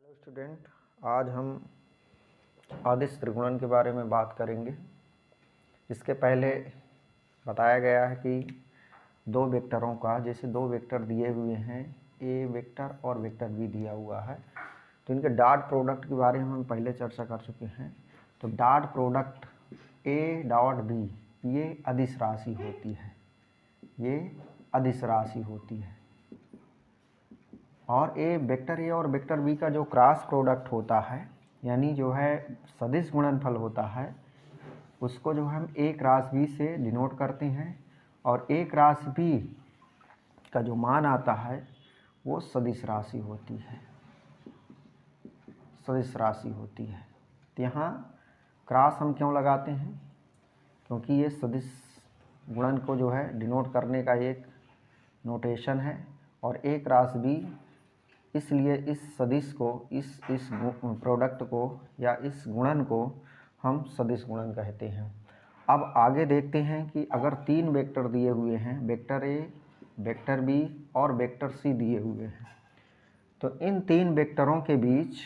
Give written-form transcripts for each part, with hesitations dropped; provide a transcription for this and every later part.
Hello student, आज हम अदिश त्रिगुणन के बारे में बात करेंगे। इसके पहले बताया गया है कि दो वेक्टरों का, जैसे दो वेक्टर दिए हुए हैं, ए वेक्टर और वेक्टर बी दिया हुआ है, तो इनके डॉट प्रोडक्ट के बारे में हम पहले चर्चा कर चुके हैं। तो dot product A dot B ये अदिश राशि होती है, ये अदिश राशि होती है। और वेक्टर ए और वेक्टर बी का जो क्रॉस प्रोडक्ट होता है, यानी जो है सदिश गुणनफल होता है, उसको जो हम ए क्रॉस बी से डिनोट करते हैं। और ए क्रॉस बी का जो मान आता है वो सदिश राशि होती है, सदिश राशि होती है। तो यहाँ क्रॉस हम क्यों लगाते हैं? क्योंकि ये सदिश गुणन को जो है डिनोट करने का एक नोटेशन है। और ए क्रॉस बी इसलिए इस सदिश को, इस प्रोडक्ट को या इस गुणन को हम सदिश गुणन कहते हैं। अब आगे देखते हैं कि अगर तीन वेक्टर दिए हुए हैं, वेक्टर ए, वेक्टर बी और वेक्टर सी दिए हुए हैं, तो इन तीन वेक्टरों के बीच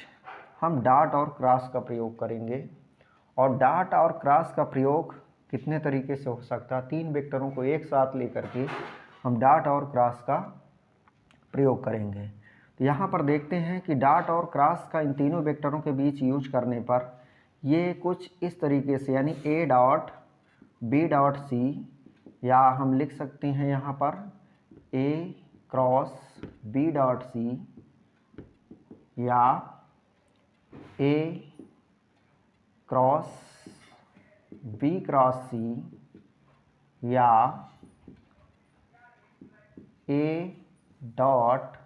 हम डॉट और क्रॉस का प्रयोग करेंगे। और डॉट और क्रॉस का प्रयोग कितने तरीके से हो सकता है? तीन वेक्टरों को एक साथ लेकर के हम डॉट और क्रॉस का प्रयोग करेंगे। तो यहाँ पर देखते हैं कि डॉट और क्रॉस का इन तीनों वेक्टरों के बीच यूज करने पर ये कुछ इस तरीके से, यानी A dot B dot C, या हम लिख सकते हैं यहाँ पर A cross B dot C, या A cross B cross C, या A dot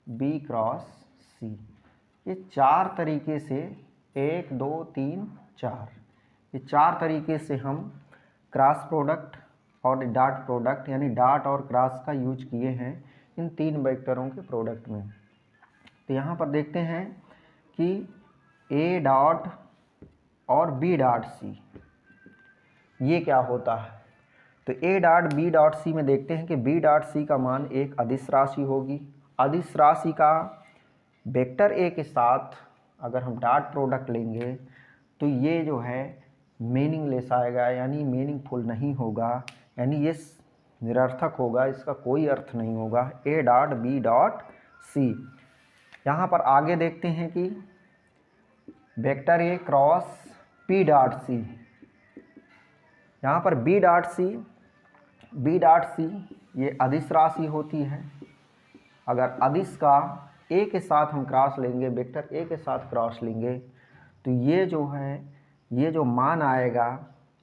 B cross C. ये चार तरीके से, 1 2 3 4, ये चार तरीके से हम क्रॉस प्रोडक्ट और डॉट प्रोडक्ट, यानी डॉट और क्रॉस का यूज किए हैं इन तीन वेक्टरों के प्रोडक्ट में। तो यहाँ पर देखते हैं कि ए डॉट और बी डॉट सी ये क्या होता है। तो A dot B dot C में देखते हैं कि बी डॉट सी का मान एक अदिश राशि होगी। अदिश राशि का वेक्टर ए के साथ अगर हम डॉट प्रोडक्ट लेंगे तो ये जो है मीनिंगलेस आएगा, यानी मीनिंगफुल नहीं होगा, यानी ये निरर्थक होगा, इसका कोई अर्थ नहीं होगा। A dot B dot C. यहाँ पर आगे देखते हैं कि vector A cross B dot C, यहाँ पर बी डॉट सी ये अदिश राशि होती है। अगर अदिश का ए के साथ हम क्रॉस लेंगे, वेक्टर ए के साथ क्रॉस लेंगे, तो ये जो है, ये जो मान आएगा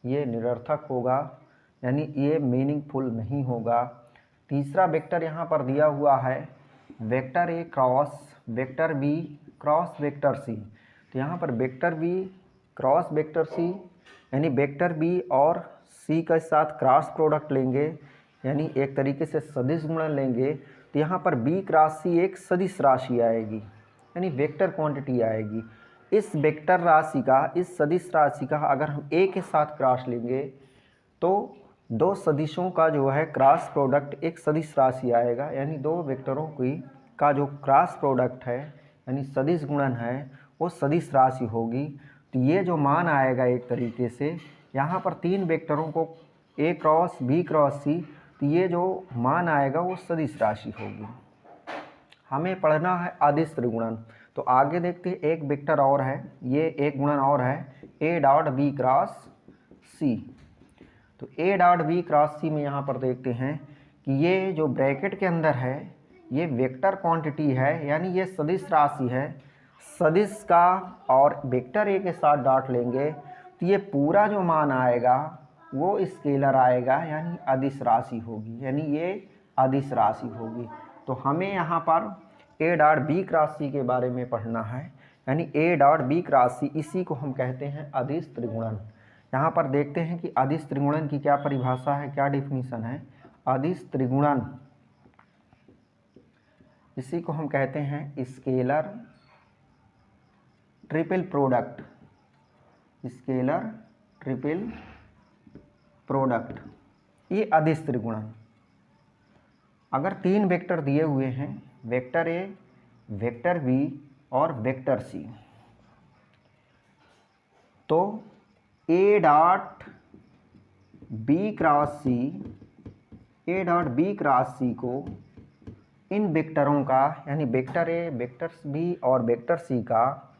ये निरर्थक होगा, यानी ये मीनिंगफुल नहीं होगा। तीसरा वेक्टर यहाँ पर दिया हुआ है vector A cross vector B cross vector C. तो यहाँ पर vector B cross vector C, यानी वेक्टर बी और सी के साथ क्रॉस प्रोडक्ट लेंगे, यानी एक तरीके से सदिश गुणन लेंगे। तो यहाँ पर बी क्रॉस सी एक सदिश राशि आएगी, यानी वेक्टर क्वांटिटी आएगी। इस वेक्टर राशि का, इस सदिश राशि का अगर हम ए के साथ क्रॉस लेंगे तो दो सदिशों का जो है क्रॉस प्रोडक्ट एक सदिश राशि आएगा, यानी दो वेक्टरों की का जो क्रॉस प्रोडक्ट है, यानी सदिश गुणन है, वो सदिश राशि होगी। तो ये जो मान आएगा एक तरीके से, यहाँ पर तीन वेक्टरों को ए क्रॉस बी क्रॉस सी, तो ये जो मान आएगा वो सदिश राशि होगी। हमें पढ़ना है अदिश त्रिगुणन। तो आगे देखते हैं, एक वेक्टर और है, ये एक गुणन और है, ए डॉट बी क्रॉस सी। तो ए डॉट बी क्रॉस सी में यहाँ पर देखते हैं कि ये जो ब्रैकेट के अंदर है ये वेक्टर क्वांटिटी है, यानी ये सदिश राशि है। सदिश का और वेक्टर ए के साथ डॉट लेंगे तो ये पूरा जो मान आएगा वो स्केलर आएगा, यानी अदिश राशि होगी, यानी ये अदिश राशि होगी। तो हमें यहाँ पर ए डॉट बी क्रॉस सी के बारे में पढ़ना है, यानी ए डॉट बी क्रॉस सी, इसी को हम कहते हैं अदिश त्रिगुणन। यहाँ पर देखते हैं कि अदिश त्रिगुणन की क्या परिभाषा है, क्या डिफिनीशन है। अदिश त्रिगुणन, इसी को हम कहते हैं scalar triple product, scalar triple product, ये अदिश त्रिगुणन। अगर तीन वेक्टर दिए हुए हैं, वेक्टर ए, वेक्टर बी और वेक्टर सी। तो A dot B cross C, A dot B cross C को इन वेक्टरों का यानी वेक्टर ए, वेक्टर बी और वेक्टर सी का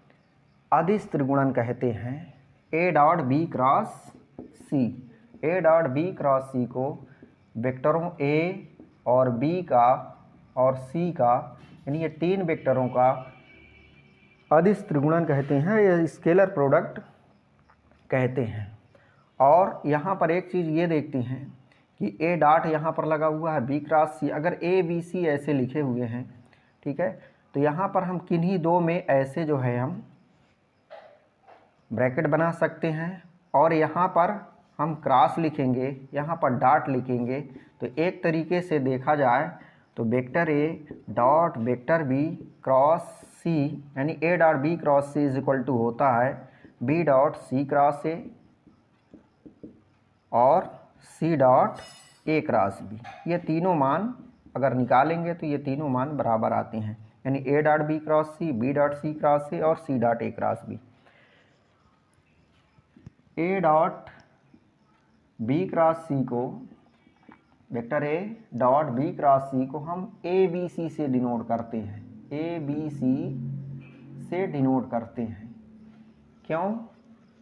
अदिश त्रिगुणन कहते हैं। A dot B cross C, A dot B cross C को वेक्टरों ए और बी का और सी का यानी ये तीन वेक्टरों का अदिश त्रिगुणन कहते हैं, या स्केलर प्रोडक्ट कहते हैं। और यहाँ पर एक चीज़ ये देखते हैं कि ए डॉट यहाँ पर लगा हुआ है, बी क्रॉस सी, अगर ए बी सी ऐसे लिखे हुए हैं, ठीक है, तो यहाँ पर हम किन्हीं दो में ऐसे जो है हम ब्रैकेट बना सकते हैं, और यहाँ पर हम क्रॉस लिखेंगे, यहाँ पर डॉट लिखेंगे। तो एक तरीके से देखा जाए तो vector A dot vector B cross C यानी A dot B cross C is equal to होता है B dot C cross A और C dot A cross B. ये तीनों मान अगर निकालेंगे तो ये तीनों मान बराबर आते हैं, यानी A dot B cross C, B dot C cross A और C dot A cross B. A dot B cross C को, vector A dot B cross C को हम ए बी सी से डिनोट करते हैं, ए बी सी से डिनोट करते हैं। क्यों?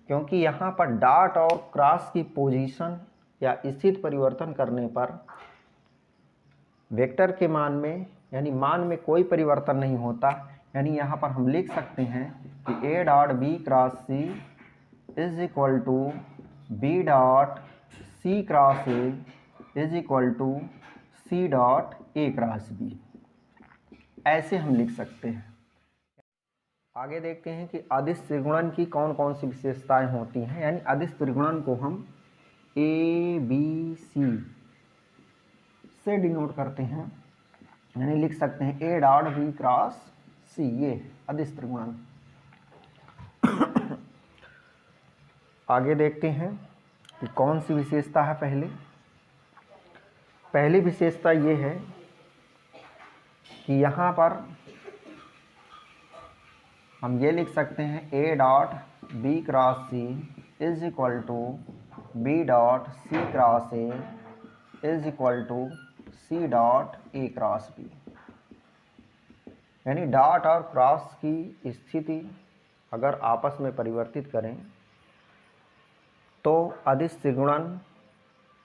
क्योंकि यहाँ पर डॉट और क्रॉस की पोजीशन या स्थिति परिवर्तन करने पर वेक्टर के मान में यानी मान में कोई परिवर्तन नहीं होता। यानी यहाँ पर हम लिख सकते हैं कि A dot B cross C is equal to B dot C cross A is equal to C dot A cross B, ऐसे हम लिख सकते हैं। आगे देखते हैं कि अदिश त्रिगुणन की कौन कौन सी विशेषताएं होती हैं। यानी अदिश त्रिगुणन को हम ए बी सी से डिनोट करते हैं, यानी लिख सकते हैं A dot B cross C, ये अदिश त्रिगुणन। आगे देखते हैं कि कौन सी विशेषता है। पहली विशेषता ये है कि यहाँ पर हम ये लिख सकते हैं A dot B cross C is equal to B dot C cross A is equal to C dot A cross B. यानी डॉट और क्रॉस की स्थिति अगर आपस में परिवर्तित करें तो अदिश त्रिगुणन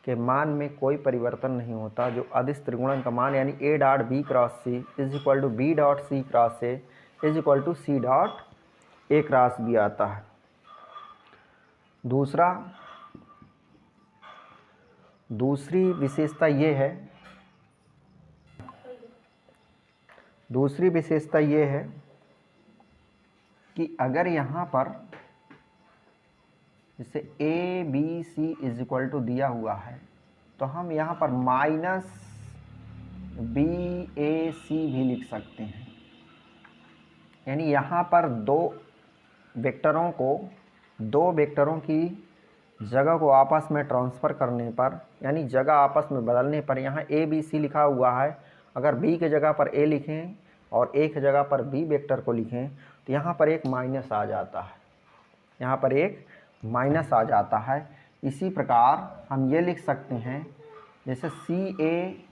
के मान में कोई परिवर्तन नहीं होता। जो अदिश त्रिगुणन का मान यानी A dot B cross C is equal to B dot C cross A is equal to C dot A cross B आता है। दूसरी विशेषता ये है कि अगर यहाँ पर जैसे A B C is equal to दिया हुआ है तो हम यहाँ पर माइनस बी ए सी भी लिख सकते हैं। यानी यहाँ पर दो वेक्टरों की जगह को आपस में ट्रांसफ़र करने पर यानी जगह आपस में बदलने पर यहाँ ए बी सी लिखा हुआ है, अगर बी के जगह पर ए लिखें और ए की जगह पर बी वेक्टर को लिखें तो यहाँ पर एक माइनस आ जाता है। इसी प्रकार हम ये लिख सकते हैं, जैसे सी ए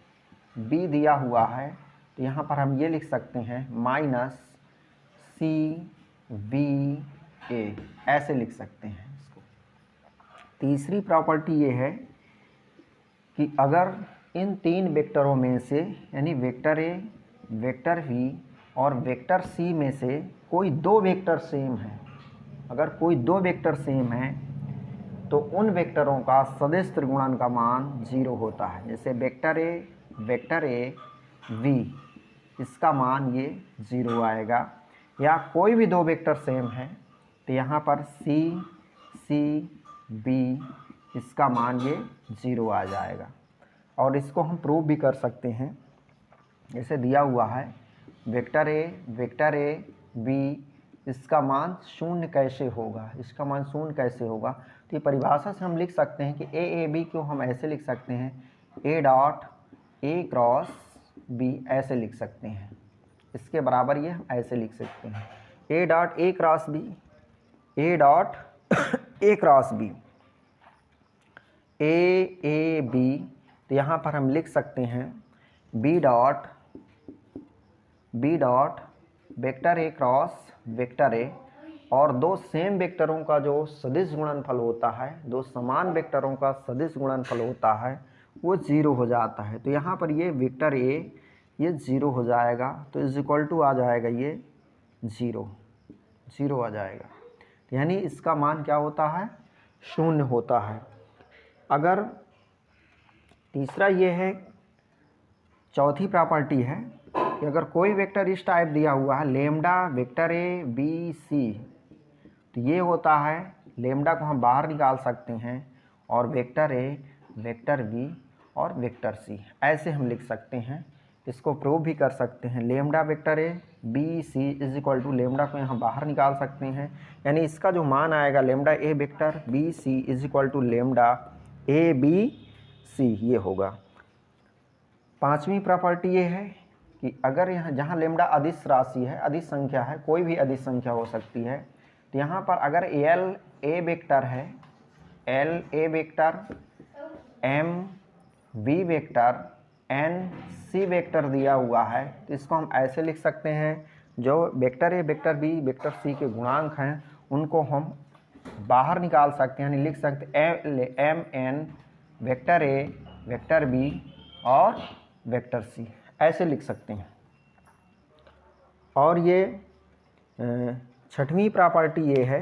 बी दिया हुआ है तो यहाँ पर हम ये लिख सकते हैं माइनस सी बी ए, ऐसे लिख सकते हैं इसको। तीसरी प्रॉपर्टी ये है कि अगर इन तीन वेक्टरों में से यानी वेक्टर ए, वेक्टर बी और वेक्टर सी में से कोई दो वेक्टर सेम है, अगर कोई दो वेक्टर सेम है तो उन वेक्टरों का सदिश त्रिगुणन का मान 0 होता है। जैसे वेक्टर ए वी, इसका मान ये 0 आएगा। या कोई भी दो वेक्टर सेम है तो यहाँ पर सी बी, इसका मान ये 0 आ जाएगा। और इसको हम प्रूव भी कर सकते हैं, जैसे दिया हुआ है वेक्टर ए बी, इसका मान 0 कैसे होगा, इसका मान 0 कैसे होगा। तो ये परिभाषा से हम लिख सकते हैं कि ए बी को हम ऐसे लिख सकते हैं A dot A cross B, ऐसे लिख सकते हैं। इसके बराबर ये हम ऐसे लिख सकते हैं। A dot A cross B, A dot A cross B, A B, तो यहाँ पर हम लिख सकते हैं B dot vector A cross vector A, और दो सेम वेक्टरों का जो सदिश गुणनफल होता है, दो समान वेक्टरों का सदिश गुणनफल होता है वो 0 हो जाता है। तो यहाँ पर ये वेक्टर ए ये 0 हो जाएगा, तो इज इक्वल टू आ जाएगा ये 0 आ जाएगा। यानी इसका मान क्या होता है, 0 होता है। अगर तीसरा ये है, चौथी प्रॉपर्टी है कि अगर कोई वेक्टर इस टाइप दिया हुआ है lambda vector A B C, तो ये होता है लेम्डा को हम बाहर निकाल सकते हैं और वेक्टर ए वेक्टर बी और वेक्टर सी ऐसे हम लिख सकते हैं। इसको प्रूव भी कर सकते हैं, lambda vector A B C is equal to lambda को यहाँ बाहर निकाल सकते हैं, यानी इसका जो मान आएगा lambda A vector B C is equal to lambda A B C, ये होगा। पांचवी प्रॉपर्टी ये है कि अगर यहाँ जहाँ लेम्डा अदिश राशि है, अदिश संख्या है, कोई भी अदिश संख्या हो सकती है, तो यहाँ पर अगर एल ए वेक्टर है, L A vector, M B vector, N C vector दिया हुआ है, तो इसको हम ऐसे लिख सकते हैं, जो vector A vector B vector C के गुणांक हैं उनको हम बाहर निकाल सकते हैं, यानी लिख सकते हैं M N vector A vector B और वेक्टर सी ऐसे लिख सकते हैं। और ये छठवीं प्रॉपर्टी ये है,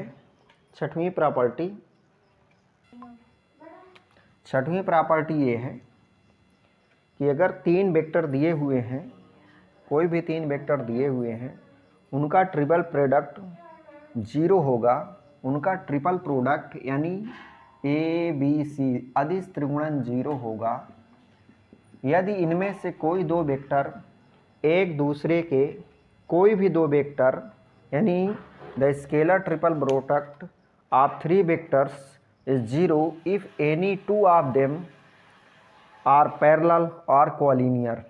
छठवीं प्रॉपर्टी ये है कि अगर 3 वेक्टर दिए हुए हैं, कोई भी 3 वेक्टर दिए हुए हैं, उनका ट्रिपल प्रोडक्ट 0 होगा, उनका ट्रिपल प्रोडक्ट यानी ए बी सी अदिश त्रिगुणन 0 होगा यदि इनमें से कोई 2 वेक्टर एक दूसरे के कोई भी 2 वेक्टर, यानी the scalar triple product of 3 vectors is 0 if any 2 of them are parallel और कोलिनियर,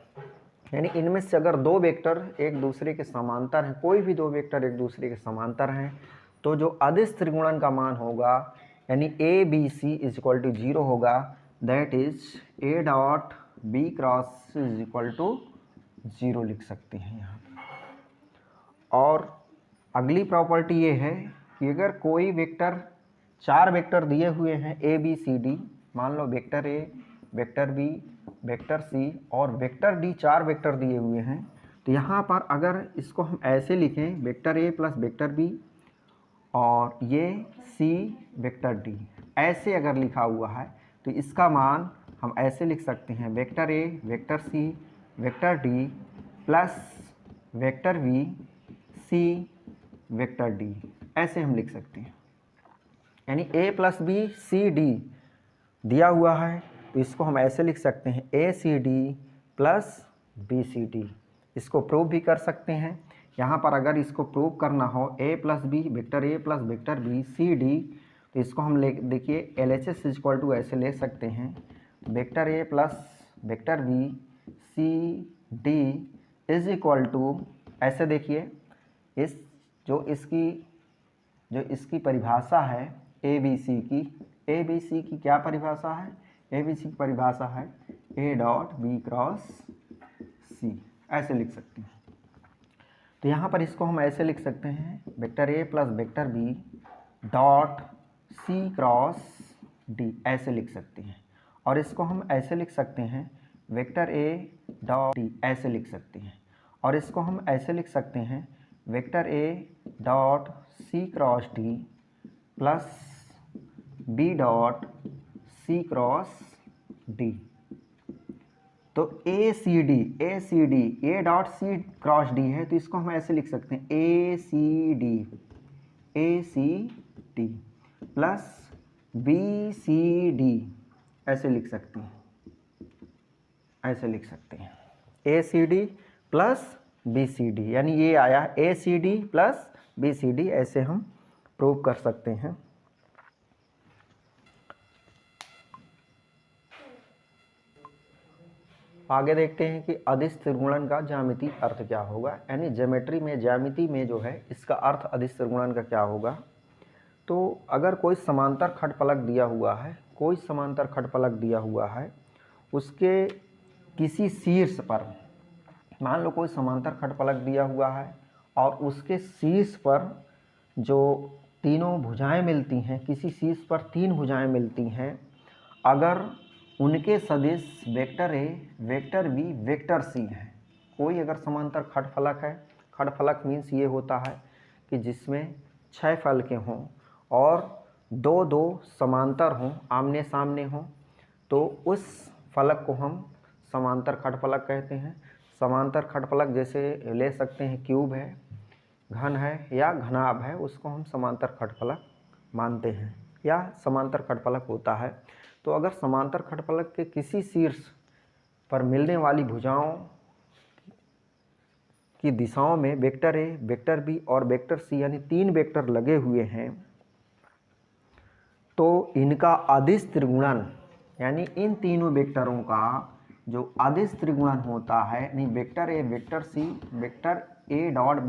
यानी इनमें से अगर 2 वेक्टर एक दूसरे के समांतर हैं, कोई भी 2 वेक्टर एक दूसरे के समांतर हैं, तो जो अदिश त्रिगुणन का मान होगा यानी A B C is equal to 0 होगा, that is A dot B cross is equal to 0 लिख सकते हैं यहाँ। और अगली प्रॉपर्टी ये है कि अगर कोई वेक्टर 4 वेक्टर दिए हुए हैं ए बी सी डी, मान लो vector A vector B vector C और वेक्टर डी 4 वेक्टर दिए हुए हैं, तो यहाँ पर अगर इसको हम ऐसे लिखें vector A plus vector B और ये सी वेक्टर डी ऐसे अगर लिखा हुआ है, तो इसका मान हम ऐसे लिख सकते हैं vector A vector C vector D plus vector B C vector D ऐसे हम लिख सकते हैं। यानी A plus B C D दिया हुआ है, तो इसको हम ऐसे लिख सकते हैं A C D plus B C D. इसको प्रूव भी कर सकते हैं। यहाँ पर अगर इसको प्रूव करना हो A plus B vector A plus vector B C D, तो इसको हम देखिए L H S equal to ऐसे ले सकते हैं vector A plus vector B C D is equal to ऐसे, देखिए इस जो इसकी परिभाषा है ए बी सी की क्या परिभाषा है, ए बी सी की परिभाषा है ए डॉट बी क्रॉस सी ऐसे लिख सकते हैं। तो यहाँ पर इसको हम ऐसे लिख सकते हैं vector A plus vector B dot C cross D ऐसे लिख सकते हैं। और इसको हम ऐसे लिख सकते हैं वेक्टर ए डॉट डी ऐसे लिख सकते हैं। और इसको हम ऐसे लिख सकते हैं vector A dot C cross D plus B dot C cross D. तो A C D A dot C cross D है, तो इसको हम ऐसे लिख सकते हैं A C D plus B C D ऐसे लिख सकते हैं, ऐसे लिख सकते हैं A C D plus B C D, यानी ये आया A C D plus B C D ऐसे हम प्रूव कर सकते हैं। आगे देखते हैं कि अदिश त्रिगुणन का ज्यामितीय अर्थ क्या होगा, यानी ज्योमेट्री में, ज्यामिति में जो है इसका अर्थ अदिश त्रिगुणन का क्या होगा। तो अगर कोई समांतर खटफलक दिया हुआ है, कोई समांतर खटफलक दिया हुआ है, उसके किसी शीर्ष पर, मान लो कोई समांतर खटफलक दिया हुआ है और उसके शीर्ष पर जो तीनों भुजाएं मिलती हैं, किसी शीर्ष पर तीन भुजाएं मिलती हैं, अगर उनके सदिश vector A, vector B, vector C हैं, कोई अगर समांतर खटफलक है, खटफलक मीन्स ये होता है कि जिसमें 6 फलकें हों और दो दो समांतर हों, आमने सामने हों, तो उस फलक को हम समांतर खटफलक कहते हैं। समांतर खटफलक जैसे ले सकते हैं क्यूब है, घन है या घनाभ है, उसको हम समांतर खटफलक मानते हैं या समांतर खटफलक होता है। तो अगर समांतर खटफलक के किसी शीर्ष पर मिलने वाली भुजाओं की दिशाओं में वेक्टर ए, वेक्टर बी और वेक्टर सी यानी 3 वेक्टर लगे हुए हैं, तो इनका अदिश त्रिगुणन, यानी इन तीनों वेक्टरों का जो अदिश त्रिगुणन होता है, यानी vector A, vector C, vector A dot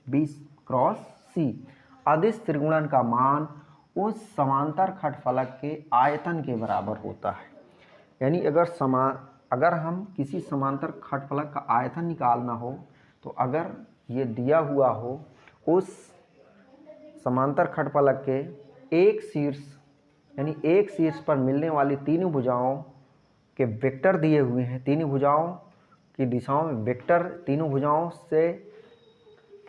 B cross C, अदिश त्रिगुणन का मान उस समांतर खटफलक के आयतन के बराबर होता है। यानी अगर हम किसी समांतर खटफलक का आयतन निकालना हो, तो अगर ये दिया हुआ हो, उस समांतर खटफलक के एक शीर्ष, यानी एक शीर्ष पर मिलने वाली तीनों भुजाओं के वेक्टर दिए हुए हैं, तीनों भुजाओं की दिशाओं में वेक्टर, तीनों भुजाओं से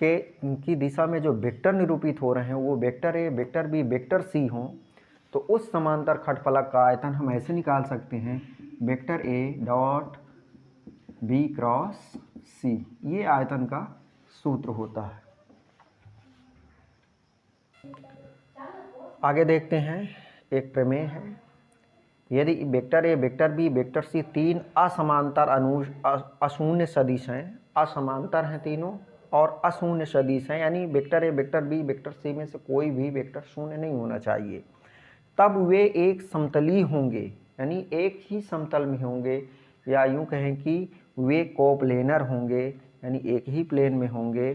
की दिशा में जो वेक्टर निरूपित हो रहे हैं वो vector A, vector B, vector C हों, तो उस समांतर खटफलक का आयतन हम ऐसे निकाल सकते हैं, vector A dot B cross C, ये आयतन का सूत्र होता है। आगे देखते हैं, एक प्रमेय है, यदि vector A, vector B, vector C तीन असमांतर अशून्य सदिश हैं, असमांतर हैं तीनों और अशून्य सदिश हैं, यानी vector A, vector B, vector C में से कोई भी वेक्टर शून्य नहीं होना चाहिए, तब वे एक समतली होंगे, यानी एक ही समतल में होंगे, या यूँ कहें कि वे कोप्लेनर होंगे, यानी एक ही प्लेन में होंगे,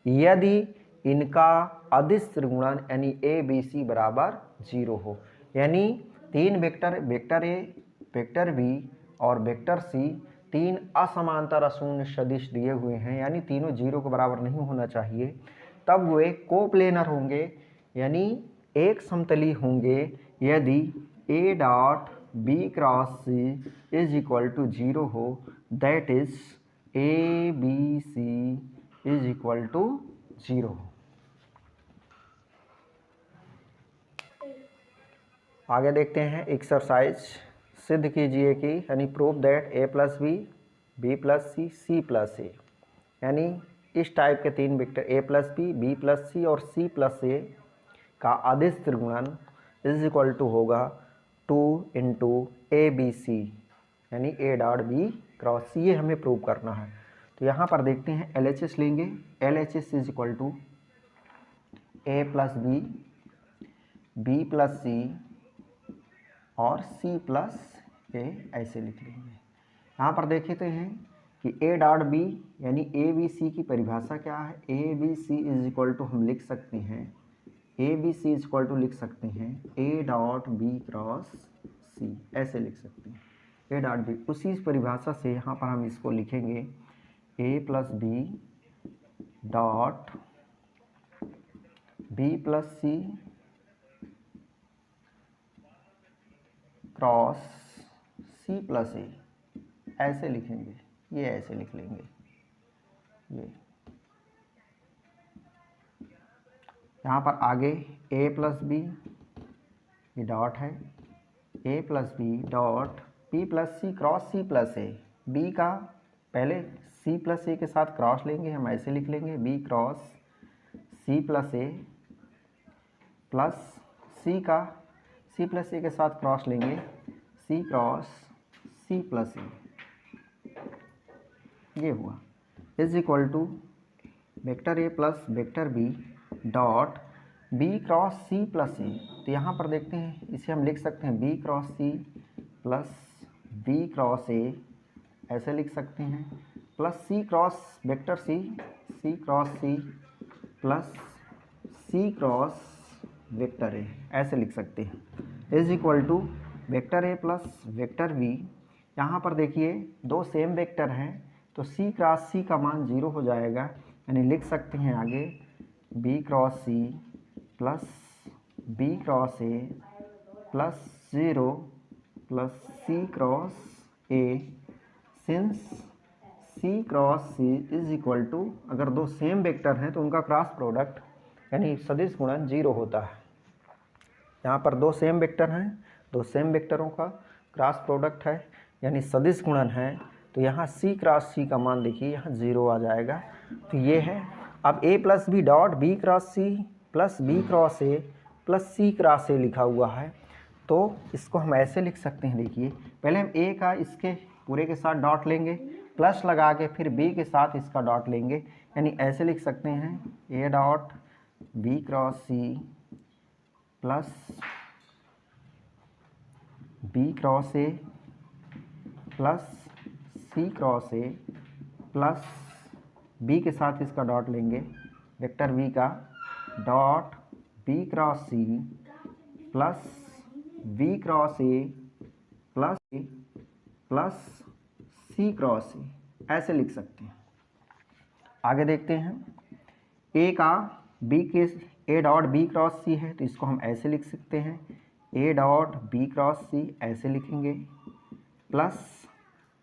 यदि इनका अदिश त्रिगुणन यानी ए बी सी बराबर 0 हो। यानी तीन vector, vector A, vector B और वेक्टर सी, तीन असमांतर अशून्य सदिश दिए हुए हैं, यानी तीनों 0 के बराबर नहीं होना चाहिए, तब वे कोप्लेनर होंगे, यानी एक समतली होंगे, यदि A dot B cross C is equal to 0 हो, that is A B C is equal to 0 हो। आगे देखते हैं एक्सरसाइज, सिद्ध कीजिए कि, यानी prove that A plus B, B plus C, C plus A, यानी इस टाइप के तीन vector A plus B plus C और सी प्लस ए का अदिश त्रिगुणन इज इक्वल टू होगा 2 इंटू ए बी सी, यानी A dot B cross C, ये हमें प्रूव करना है। तो यहाँ पर देखते हैं LHS लेंगे, LHS is equal to A plus B plus C और सी प्लस ए, ऐसे लिख लेंगे। यहाँ पर देखते हैं कि ए डॉट बी यानी ए बी सी की परिभाषा क्या है, A B C is equal to हम लिख सकते हैं, A B C is equal to लिख सकते हैं A dot B cross C, ऐसे लिख सकते हैं ए डॉट बी। उसी परिभाषा से यहाँ पर हम इसको लिखेंगे A plus B dot B plus C cross C plus A, ऐसे लिखेंगे, ये ऐसे लिख लेंगे। ये यहाँ पर आगे ए प्लस बी, ये डॉट है, A plus B dot B plus C cross C plus A, B का पहले सी प्लस ए के साथ क्रॉस लेंगे, हम ऐसे लिख लेंगे बी क्रॉस सी प्लस ए, प्लस सी का सी प्लस ए के साथ क्रॉस लेंगे सी क्रॉस सी प्लस ए, ये हुआ, is equal to vector A plus vector B dot B cross C plus A. तो यहाँ पर देखते हैं, इसे हम लिख सकते हैं B cross C plus B cross A, ऐसे लिख सकते हैं, plus C cross vector C, C cross C plus C cross vector A ऐसे लिख सकते हैं, is equal to vector A plus vector B. यहाँ पर देखिए दो सेम वेक्टर हैं तो सी क्रॉस सी का मान 0 हो जाएगा, यानी लिख सकते हैं आगे B cross C plus B cross A plus 0 plus C cross A, since C cross C is equal to, अगर दो सेम वेक्टर हैं तो उनका क्रॉस प्रोडक्ट यानी सदिश गुणन 0 होता है। यहाँ पर दो सेम वेक्टर हैं, दो सेम वेक्टरों का क्रॉस प्रोडक्ट है यानी सदिश गुणन है, तो यहाँ सी क्रॉस सी का मान देखिए यहाँ 0 आ जाएगा। तो ये है, अब A plus B dot B cross C plus B cross A plus C cross A लिखा हुआ है, तो इसको हम ऐसे लिख सकते हैं। देखिए पहले हम ए का इसके पूरे के साथ डॉट लेंगे, प्लस लगा के फिर बी के साथ इसका डॉट लेंगे, यानी ऐसे लिख सकते हैं A dot B cross C plus B cross A plus C cross A plus B के साथ इसका डॉट लेंगे, वेक्टर बी का dot B cross C plus B cross A plus C cross A ऐसे लिख सकते हैं। आगे देखते हैं, ए का बी के ए डॉट बी क्रॉस सी है तो इसको हम ऐसे लिख सकते हैं A dot B cross C ऐसे लिखेंगे, प्लस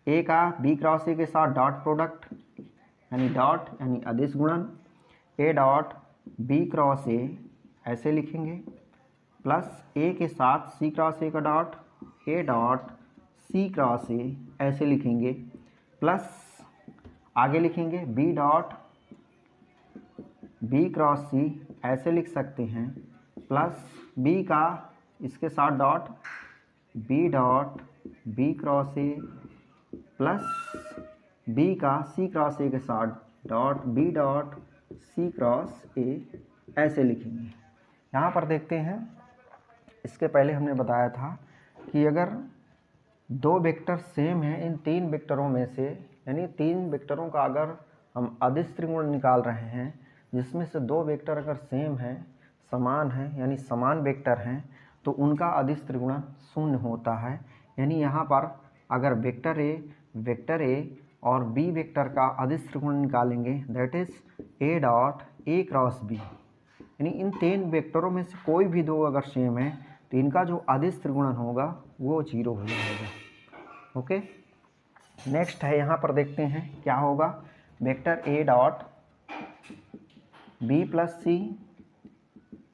ए का बी क्रॉस ए के साथ डॉट प्रोडक्ट यानी डॉट यानी अदिश गुणन A dot B cross A ऐसे लिखेंगे, प्लस ए के साथ सी क्रॉस ए का dot A dot C cross A ऐसे लिखेंगे, प्लस आगे लिखेंगे B dot B cross C ऐसे लिख सकते हैं, प्लस बी का इसके साथ dot B dot B cross A plus B का सी क्रॉस ए के साथ dot B dot C cross A ऐसे लिखेंगे। यहाँ पर देखते हैं, इसके पहले हमने बताया था कि अगर दो वेक्टर सेम हैं इन तीन वेक्टरों में से, यानी तीन वेक्टरों का अगर हम अदिश त्रिगुण निकाल रहे हैं जिसमें से दो वेक्टर अगर सेम हैं, समान हैं यानी समान वेक्टर हैं, तो उनका अदिश त्रिगुणन 0 होता है। यानी यहाँ पर अगर वेक्टर ए और बी वेक्टर का अदिश त्रिगुणन निकालेंगे that is A dot A cross B, यानी इन तीन वेक्टरों में से कोई भी दो अगर सेम है तो इनका जो अदिश त्रिगुणन होगा वो 0 हो जाएगा। ओके, नेक्स्ट है, यहाँ पर देखते हैं क्या होगा, vector A dot B plus C,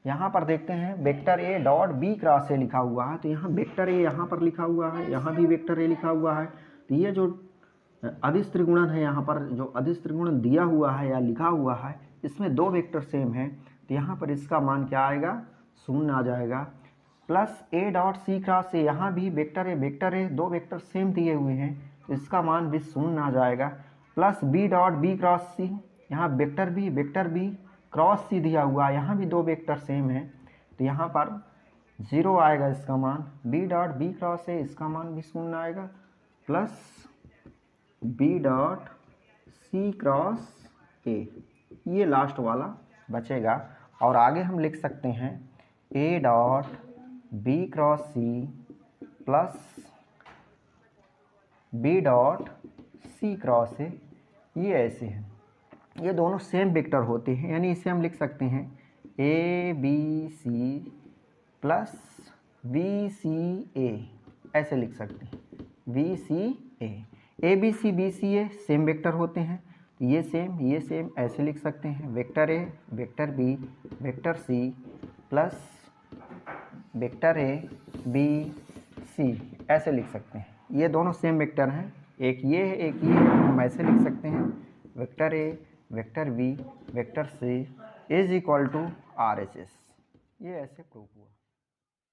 यहाँ पर देखते हैं vector A dot B cross A लिखा हुआ है, तो यहाँ वेक्टर ए यहाँ पर लिखा हुआ है, यहाँ भी वेक्टर ए लिखा हुआ है, तो ये जो अदिश त्रिगुणन है, यहाँ पर जो अदिश त्रिगुणन दिया हुआ है या लिखा हुआ है इसमें दो वेक्टर सेम है, तो यहाँ पर इसका मान क्या आएगा 0 आ जाएगा, plus A dot C cross A, यहाँ भी वेक्टर ए दो वेक्टर सेम दिए हुए हैं तो इसका मान भी 0 आ जाएगा, plus B dot B cross C, यहाँ वेक्टर बी क्रॉस सी दिया हुआ है, यहाँ भी दो वेक्टर सेम है तो यहाँ पर 0 आएगा इसका मान, B dot B cross A इसका मान भी 0 आएगा, plus B dot C cross A, ये लास्ट वाला बचेगा। और आगे हम लिख सकते हैं A dot B cross C plus B dot C cross A, ये ऐसे हैं, ये दोनों सेम वेक्टर होते हैं, यानी इसे हम लिख सकते हैं A B C plus B C A ऐसे लिख सकते हैं, B C A B C A same vector होते हैं, ये सेम ऐसे लिख सकते हैं, vector A vector B vector C plus vector A B C ऐसे लिख सकते हैं, ये दोनों सेम वेक्टर हैं, एक ये है एक ये है, हम ऐसे लिख सकते हैं vector A vector B vector C is equal to RHS, ये ऐसे प्रूफ हुआ।